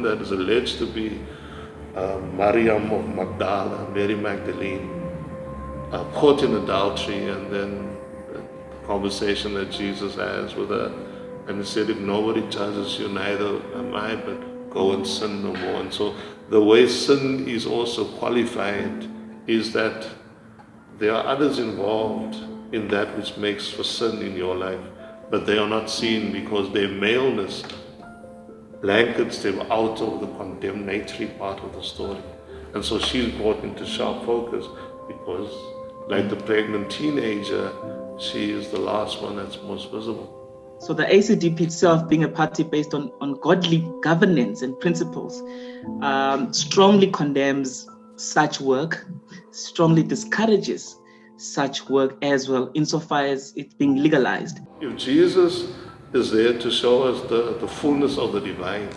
That is alleged to be Mariam of Magdala, Mary Magdalene, caught in adultery, and then the conversation that Jesus has with her, and he said, if nobody judges you, neither am I, but go and sin no more. And so the way sin is also qualified is that there are others involved in that which makes for sin in your life, but they are not seen because their maleness blankets them out of the condemnatory part of the story. And so she's brought into sharp focus because, like the pregnant teenager, she is the last one that's most visible. So the ACDP itself, being a party based on godly governance and principles, strongly condemns such work, strongly discourages such work as well, insofar as it's being legalized. If Jesus is there to show us the fullness of the divine,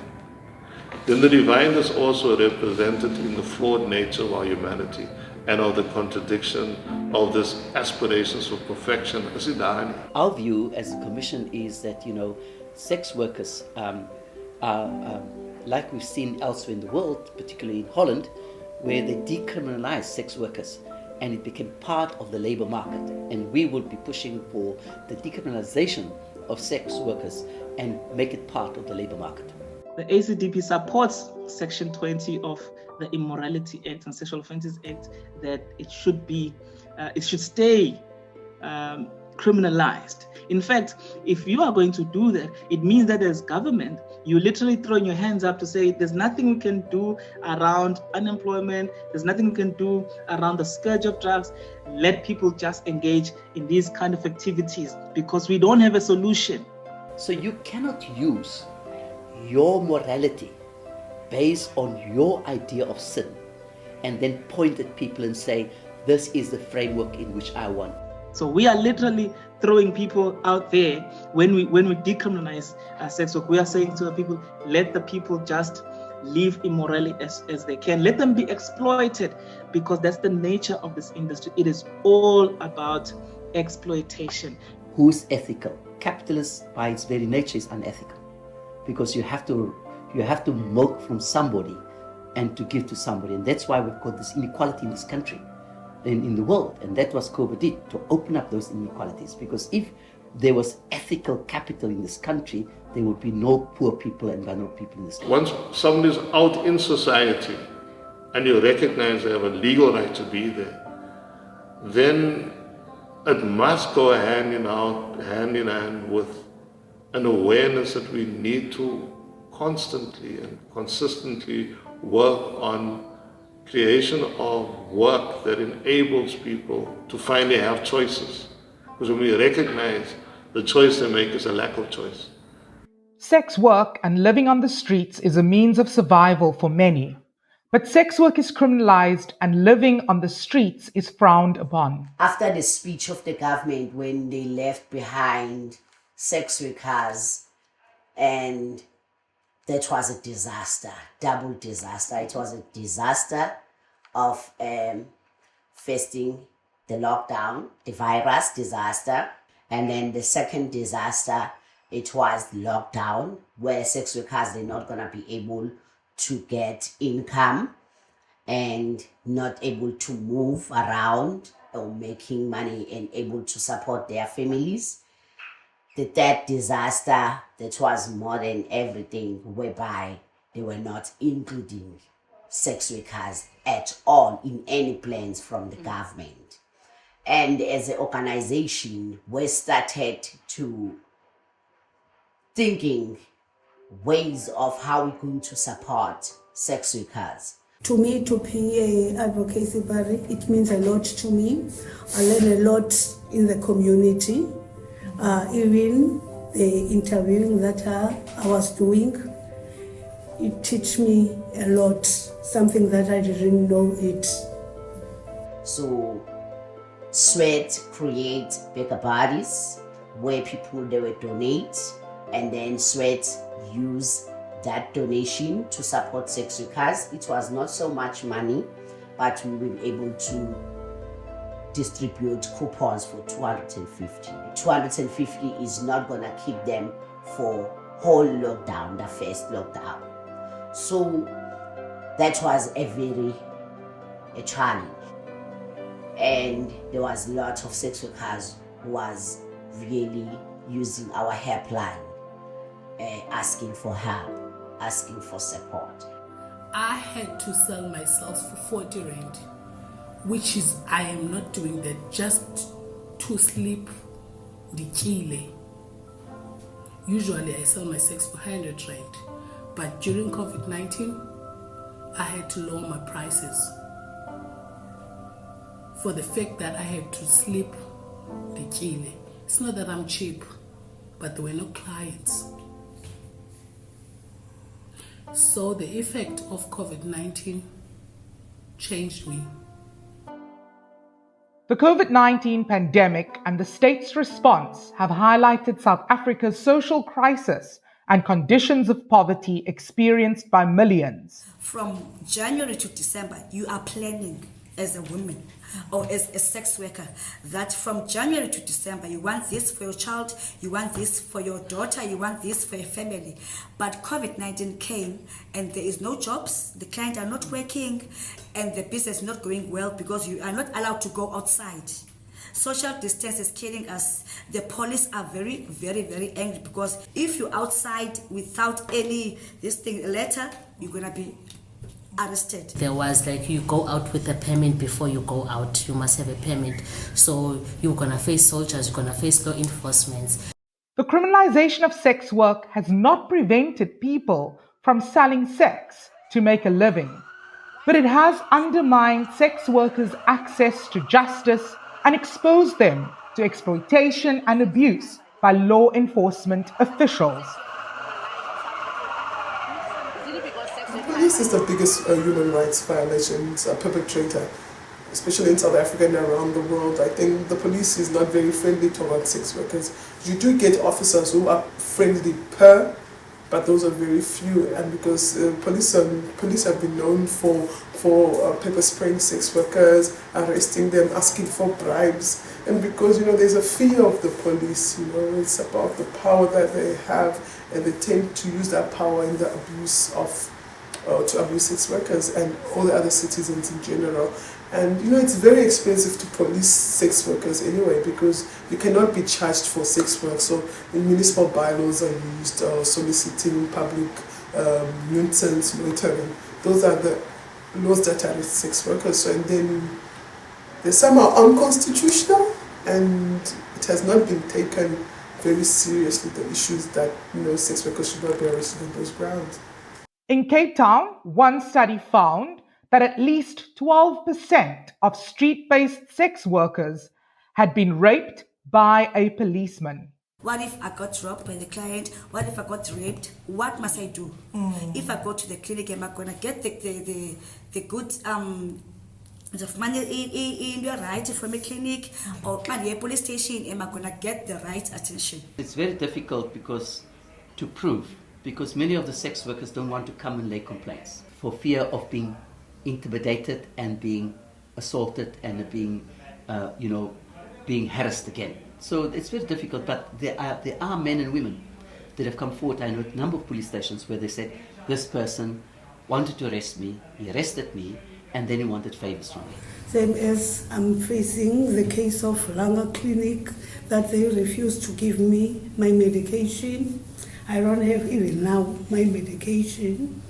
then the divine is also represented in the flawed nature of our humanity and of the contradiction of this aspirations for perfection. Our view as a commission is that, sex workers are like we've seen elsewhere in the world, particularly in Holland, where they decriminalized sex workers and it became part of the labor market. And we will be pushing for the decriminalization of sex workers and make it part of the labor market. The ACDP supports Section 20 of the Immorality Act and Sexual Offences Act, that it should stay criminalized. In fact, if you are going to do that, it means that as government, you literally throwing your hands up to say there's nothing we can do around unemployment, there's nothing we can do around the scourge of drugs. Let people just engage in these kind of activities because we don't have a solution. So you cannot use your morality based on your idea of sin and then point at people and say, this is the framework in which I want. So we are literally throwing people out there when we decriminalize sex work. We are saying to the people, let the people just live immorally as they can. Let them be exploited, because that's the nature of this industry. It is all about exploitation. Who's ethical? Capitalism by its very nature is unethical, because you have to milk from somebody and to give to somebody. And that's why we've got this inequality in this country and in the world. And that was COVID did, to open up those inequalities. Because if there was ethical capital in this country, there would be no poor people and vulnerable people in this country. Once somebody is out in society and you recognize they have a legal right to be there, then it must go hand in hand with an awareness that we need to constantly and consistently work on creation of work that enables people to finally have choices. Because when we recognize the choice they make is a lack of choice. Sex work and living on the streets is a means of survival for many. But sex work is criminalized and living on the streets is frowned upon. After the speech of the government, when they left behind sex workers, and that was a disaster, double disaster. It was a disaster of facing the lockdown, the virus disaster. And then the second disaster, it was lockdown, where sex workers, they're not going to be able to get income and not able to move around or making money and able to support their families. The third disaster, that was more than everything, whereby they were not including sex workers at all in any plans from the government. And as an organization, we started to thinking ways of how we're going to support sex workers. To me, to be an advocacy body, it means a lot to me. I learn a lot in the community. Even the interviewing that I was doing, it teach me a lot, something that I didn't know it. So Sweat create bigger bodies where people they will donate, and then Sweat use that donation to support sex workers. It was not so much money, but we were able to distribute coupons for 250. 250 is not gonna keep them for whole lockdown, the first lockdown. So that was a challenge. And there was a lot of sex workers who was really using our helpline, asking for help, asking for support. I had to sell myself for 40 rand, which is, I am not doing that just to sleep the kile. Usually I sell my sex for 100 rand, but during COVID-19, I had to lower my prices for the fact that I had to sleep the kile. It's not that I'm cheap, but there were no clients. So the effect of COVID-19 changed me. The COVID-19 pandemic and the state's response have highlighted South Africa's social crisis and conditions of poverty experienced by millions. From January to December, you are planning as a woman or as a sex worker that from January to December you want this for your child, you want this for your daughter, you want this for your family. But COVID-19 came and there is no jobs, the clients are not working, and the business is not going well because you are not allowed to go outside. Social distance is killing us. The police are very, very, very angry because if you're outside without any letter, you're gonna be arrested. There was like, you go out with a permit before you go out. You must have a permit. So you're gonna face soldiers, you're gonna face law enforcement. The criminalization of sex work has not prevented people from selling sex to make a living, but it has undermined sex workers' access to justice and exposed them to exploitation and abuse by law enforcement officials. Police is the biggest human rights violations perpetrator, especially in South Africa and around the world. I think the police is not very friendly towards sex workers. You do get officers who are friendly but those are very few. And because police have been known for pepper spraying sex workers, arresting them, asking for bribes, and because there's a fear of the police. It's about the power that they have, and they tend to use that power in the abuse of. To abuse sex workers and all the other citizens in general. And it's very expensive to police sex workers anyway, because you cannot be charged for sex work. So the municipal bylaws are used, soliciting, public nuisance, loitering. Those are the laws that arrest sex workers. So, and then they're somehow unconstitutional, and it has not been taken very seriously, the issues that sex workers should not be arrested on those grounds. In Cape Town, one study found that at least 12% of street-based sex workers had been raped by a policeman. What if I got robbed by the client? What if I got raped? What must I do? If I go to the clinic, am I gonna get the good the money in your right from a clinic, or at a police station? Am I gonna get the right attention? It's very difficult to prove. Because many of the sex workers don't want to come and lay complaints for fear of being intimidated and being assaulted and being harassed again. So it's very difficult, but there are men and women that have come forward. I know a number of police stations where they said, this person wanted to arrest me, he arrested me, and then he wanted favors from me. Same as I'm facing the case of Langa Clinic, that they refuse to give me my medication. I don't have even now my medication.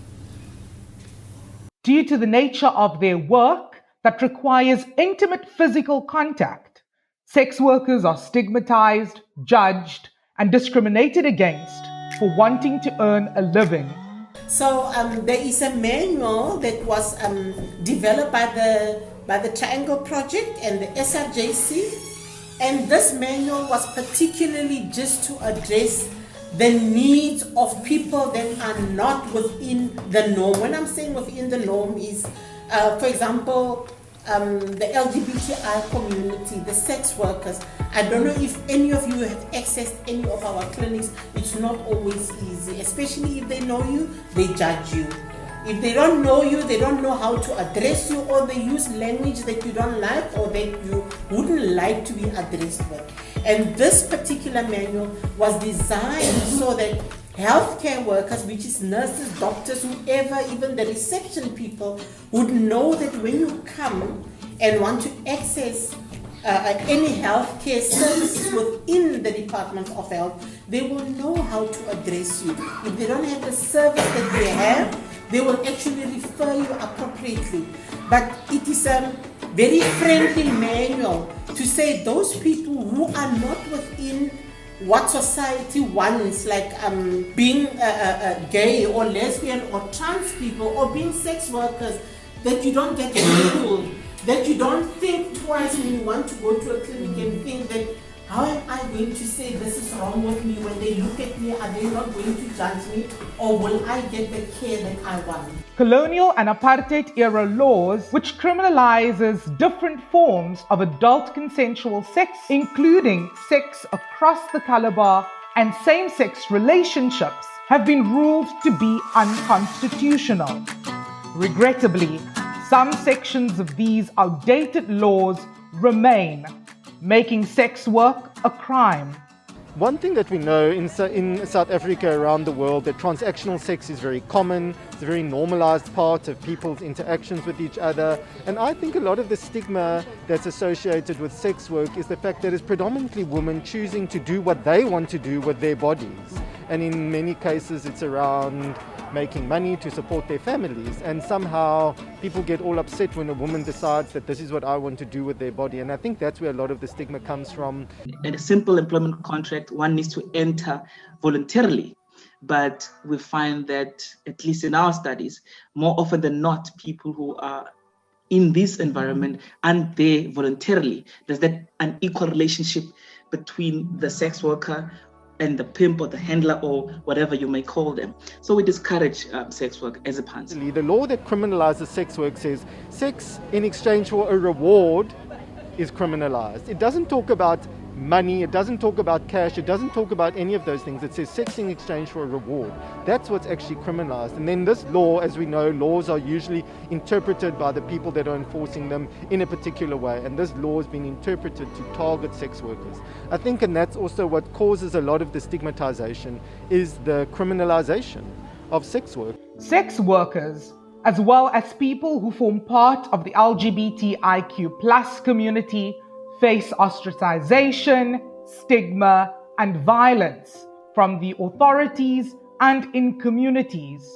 Due to the nature of their work that requires intimate physical contact, sex workers are stigmatized, judged, and discriminated against for wanting to earn a living. So there is a manual that was developed by the Triangle Project and the SRJC, and this manual was particularly just to address the needs of people that are not within the norm. When I'm saying within the norm is, for example, the LGBTI community, the sex workers. I don't know if any of you have accessed any of our clinics. It's not always easy, especially if they know you, they judge you. If they don't know you, they don't know how to address you, or they use language that you don't like or that you wouldn't like to be addressed with. And this particular manual was designed so that healthcare workers, which is nurses, doctors, whoever, even the reception people, would know that when you come and want to access any healthcare services within the Department of Health, they will know how to address you. If they don't have the service that they have, they will actually refer you appropriately. But it is a very friendly manual to say those people who are not within what society wants, like being gay or lesbian or trans people or being sex workers, that you don't get ridiculed, that you don't think twice when you want to go to a clinic and think that, how am I going to say this is wrong with me? When they look at me, are they not going to judge me, or will I get the care that I want? Colonial and apartheid era laws, which criminalizes different forms of adult consensual sex, including sex across the color bar and same-sex relationships, have been ruled to be unconstitutional. Regrettably, some sections of these outdated laws remain, making sex work a crime. One thing that we know in South Africa, around the world, that transactional sex is very common. It's a very normalized part of people's interactions with each other. And I think a lot of the stigma that's associated with sex work is the fact that it's predominantly women choosing to do what they want to do with their bodies. And in many cases, it's around making money to support their families. And somehow people get all upset when a woman decides that this is what I want to do with their body. And I think that's where a lot of the stigma comes from. In a simple employment contract, one needs to enter voluntarily. But we find that, at least in our studies, more often than not, people who are in this environment aren't there voluntarily. There's that unequal relationship between the sex worker and the pimp or the handler or whatever you may call them. So we discourage sex work as a pansy. The law that criminalizes sex work says sex in exchange for a reward is criminalized. It doesn't talk about money, it doesn't talk about cash, it doesn't talk about any of those things. It says sex in exchange for a reward. That's what's actually criminalized. And then this law, as we know, laws are usually interpreted by the people that are enforcing them in a particular way. And this law has been interpreted to target sex workers. I think, and that's also what causes a lot of the stigmatization, is the criminalization of sex work. Sex workers, as well as people who form part of the LGBTIQ+ community, face ostracization, stigma, and violence from the authorities and in communities.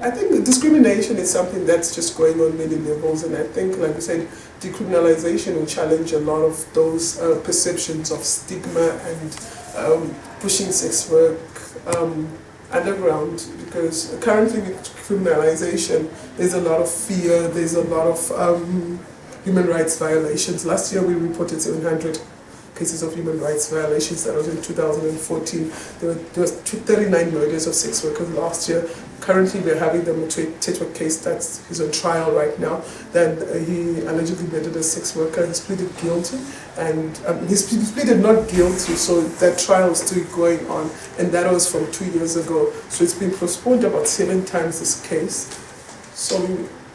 I think discrimination is something that's just going on many levels, and I think, like I said, decriminalization will challenge a lot of those perceptions of stigma and pushing sex work underground, because currently with criminalization there's a lot of fear, there's a lot of human rights violations. Last year we reported 700 cases of human rights violations. That was in 2014. There was 39 murders of sex workers last year. Currently we're having the Muthetwa case he's on trial right now. That he allegedly murdered a sex worker. He's pleaded guilty, and he's pleaded not guilty, so that trial is still going on, and that was from 2 years ago. So it's been postponed about 7 times, this case. So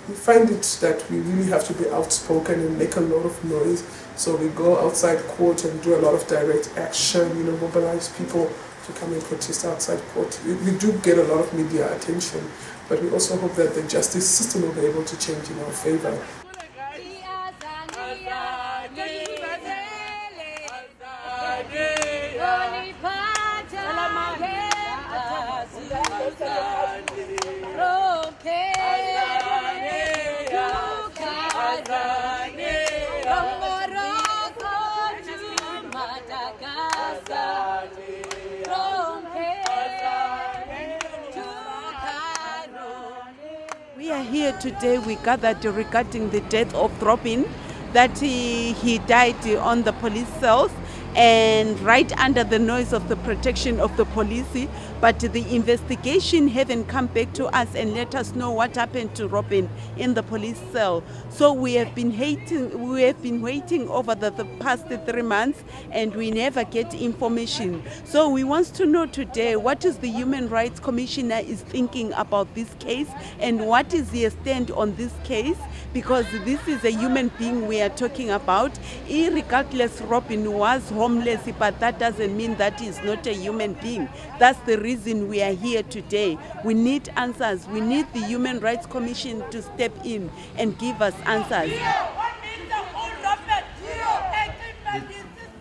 we find it that we really have to be outspoken and make a lot of noise. So we go outside court and do a lot of direct action, mobilize people to come and protest outside court. We do get a lot of media attention, but we also hope that the justice system will be able to change in our favor. here today, we gathered regarding the death of Robin, that he died on the police cells and right under the noise of the protection of the police, but the investigation haven't come back to us and let us know what happened to Robin in the police cell. So we have been waiting over the past 3 months and we never get information. So we want to know today what is the Human Rights Commissioner is thinking about this case and what is their stand on this case, because this is a human being we are talking about. Irregardless, Robin was homeless, but that doesn't mean that he's not a human being. That's the reason we are here today. We need answers. We need the Human Rights Commission to step in and give us answers.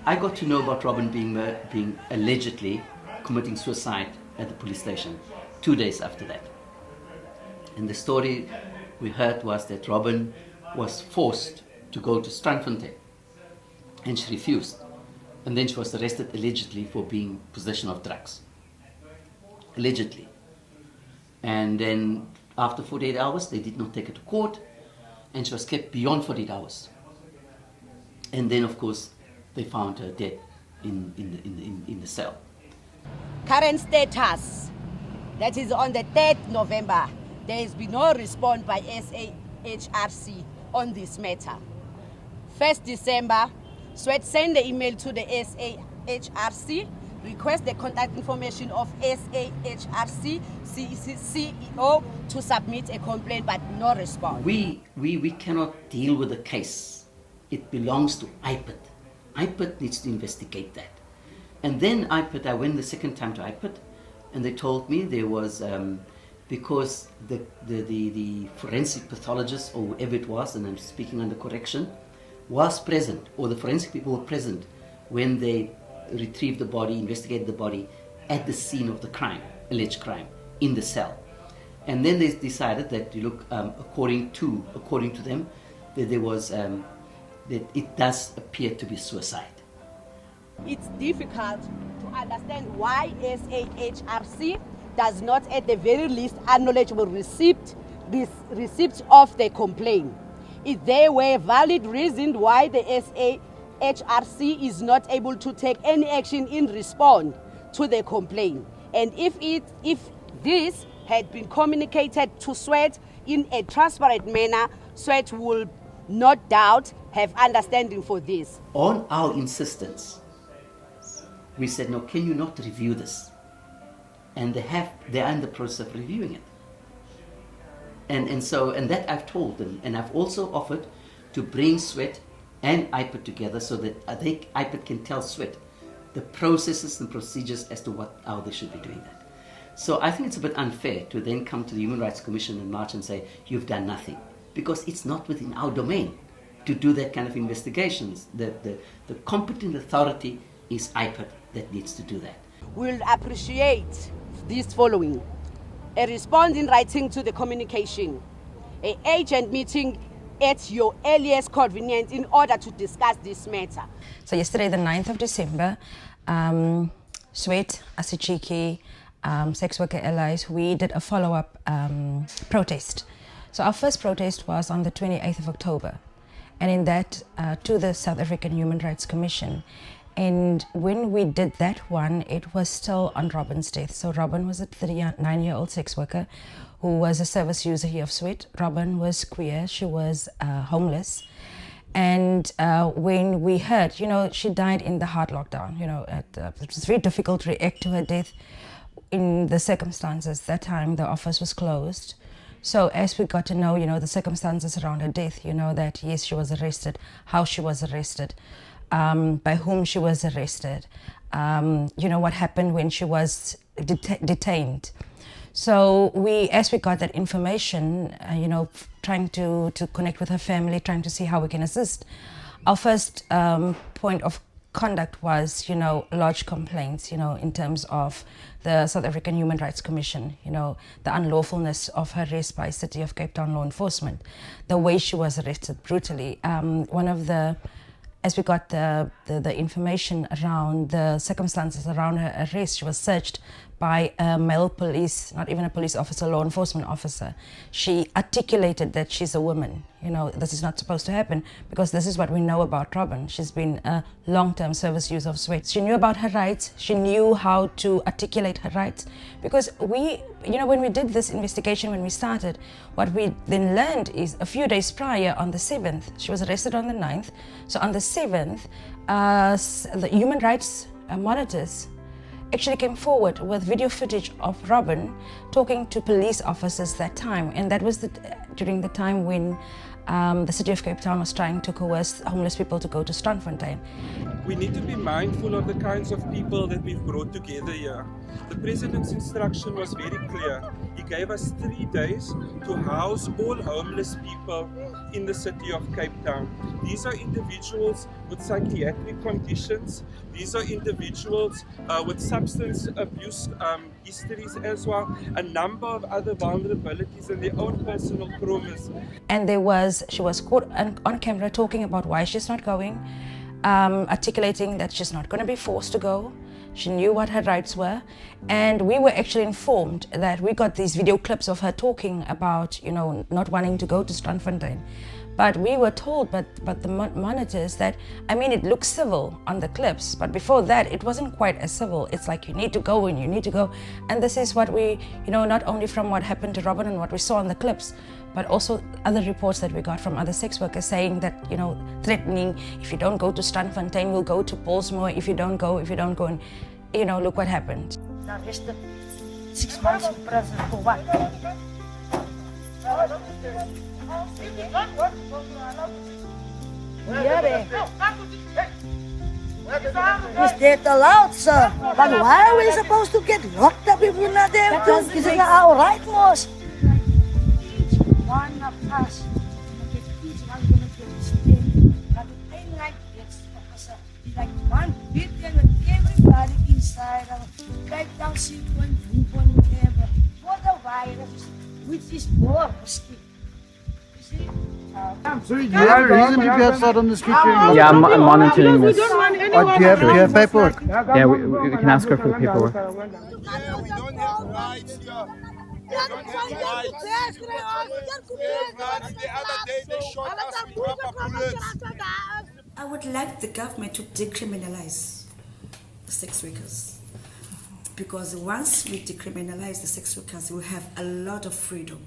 I got to know about Robin being allegedly committing suicide at the police station 2 days after that. And the story we heard was that Robin was forced to go to Strandfontein and she refused. And then she was arrested allegedly for being in possession of drugs. Allegedly. And then after 48 hours, they did not take her to court and she was kept beyond 48 hours. And then, of course, they found her dead in the cell. Current status, that is on the 3rd November, there has been no response by SAHRC on this matter. 1st December, Sweat sent the email to the SAHRC, request the contact information of SAHRC CEO to submit a complaint, but no response. We cannot deal with the case. It belongs to IPID. IPID needs to investigate that. And then IPID, I went the second time to IPID, and they told me there was, because the forensic pathologist or whoever it was, and I'm speaking under correction, was present, or the forensic people were present when they retrieved the body, investigated the body at the scene of the crime, alleged crime, in the cell. And then they decided that, you look, according to them, that there was, that it does appear to be suicide. It's difficult to understand why SAHRC does not at the very least acknowledge or receipt of the complaint. If there were valid reasons why the SAHRC is not able to take any action in response to the complaint, and if this had been communicated to Sweat in a transparent manner, Sweat will no doubt have understanding for this. On our insistence, we said, no, can you not review this? And they are in the process of reviewing it. And that I've told them, and I've also offered to bring Sweat and IPID together so that IPID can tell Sweat the processes and procedures as to how they should be doing that. So I think it's a bit unfair to then come to the Human Rights Commission in March and say, you've done nothing, because it's not within our domain to do that kind of investigations. The competent authority is IPID that needs to do that. We'll appreciate this following: a response in writing to the communication, an agent meeting at your earliest convenience in order to discuss this matter. So yesterday, the 9th of December, Sweat, Asichiki, Sex Worker Allies, we did a follow-up protest. So our first protest was on the 28th of October, and in that to the South African Human Rights Commission. And when we did that one, it was still on Robin's death. So Robin was a 39-year-old sex worker who was a service user here of Sweat. Robin was queer, she was homeless. And when we heard, she died in the hard lockdown, it was very difficult to react to her death in the circumstances. That time the office was closed. So as we got to know, the circumstances around her death, that yes, she was arrested, how she was arrested, by whom she was arrested, what happened when she was detained. So as we got that information, trying to connect with her family, trying to see how we can assist, our first point of conduct was, lodge complaints, in terms of the South African Human Rights Commission, the unlawfulness of her arrest by City of Cape Town law enforcement, the way she was arrested brutally. As we got the information around the circumstances around her arrest, she was searched by a male police, not even a police officer, law enforcement officer. She articulated that she's a woman. You know, this is not supposed to happen, because this is what we know about Robin. She's been a long-term service user of Sweat. She knew about her rights. She knew how to articulate her rights. Because we, you know, when we did this investigation, when we started, what we then learned is a few days prior, on the 7th, she was arrested on the 9th. So on the 7th, the human rights monitors actually came forward with video footage of Robin talking to police officers that time, and that was during the time when the city of Cape Town was trying to coerce homeless people to go to Strandfontein. We need to be mindful of the kinds of people that we've brought together here. The President's instruction was very clear. He gave us 3 days to house all homeless people in the city of Cape Town. These are individuals with psychiatric conditions. These are individuals with substance abuse histories as well, a number of other vulnerabilities and their own personal traumas. And she was caught on camera talking about why she's not going, articulating that she's not going to be forced to go. She knew what her rights were, and we were actually informed that we got these video clips of her talking about, you know, not wanting to go to Strandfontein. But we were told by the monitors that, I mean, it looks civil on the clips, but before that, it wasn't quite as civil. It's like, you need to go and you need to go. And this is what we, you know, not only from what happened to Robin and what we saw on the clips, but also other reports that we got from other sex workers saying that, you know, threatening, if you don't go to Strandfontein, we'll go to Paulsmoor, if you don't go, and, you know, look what happened. Now, is the 6 months in prison for what? Is that allowed, sir? But why are we supposed to get locked up if we're not there to is it our right, most? Each one of us, each one gonna get stayed. But it ain't like this, officer. It's like one billion with everybody inside of Cape Town City, whatever, for the virus, which is more risky. So you have a reason to be outside on the street? Yeah, I'm monitoring this. Do you have paperwork? Yeah, we can ask her for the paperwork. We don't have rights here. We don't have rights. The other day they shot us with rubber bullets. I would like the government to decriminalize the sex workers, because once we decriminalize the sex workers, we'll have a lot of freedom.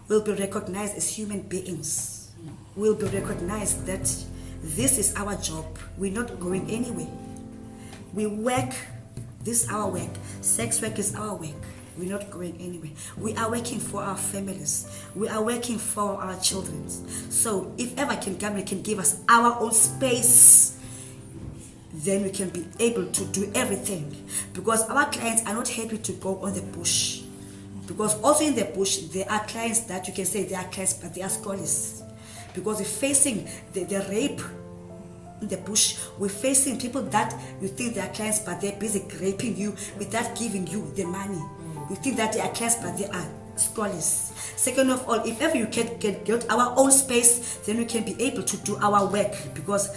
We'll be recognized as human beings. We'll be recognized that this is our job. We're not going anywhere. We work, this is our work. Sex work is our work. We're not going anywhere. We are working for our families. We are working for our children. So if ever government can give us our own space, then we can be able to do everything. Because our clients are not happy to go on the bush. Because also in the bush, there are clients that you can say they are clients, but they are scholars. Because we're facing the rape in the bush. We're facing people that you think they are clients, but they're busy raping you without giving you the money. You think that they are clients, but they are scholars. Second of all, if ever you can get our own space, then we can be able to do our work. Because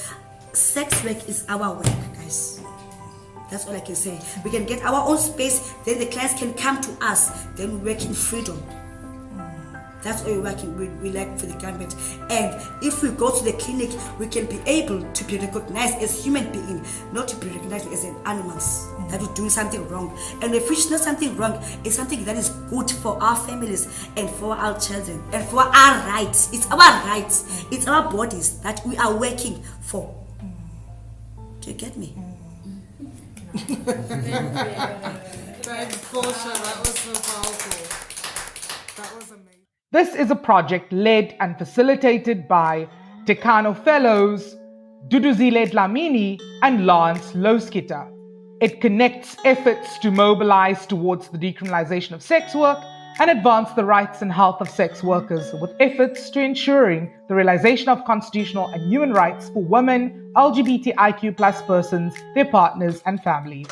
sex work is our work, guys. That's all I can say. We can get our own space, then the clients can come to us, then we work in freedom. That's what we're working, we like for the government. And if we go to the clinic, we can be able to be recognized as human beings, not to be recognized as animals, that we're doing something wrong. And if it's not something wrong, it's something that is good for our families and for our children and for our rights. It's our rights, it's our bodies that we are working for. Do you get me? Thanks, Portia. That was so powerful. That was amazing. This is a project led and facilitated by Tekano Fellows, Dudu Dlamini, and Louskieter. It connects efforts to mobilize towards the decriminalization of sex work and advance the rights and health of sex workers with efforts to ensuring the realization of constitutional and human rights for women, LGBTIQ+ persons, their partners, and families.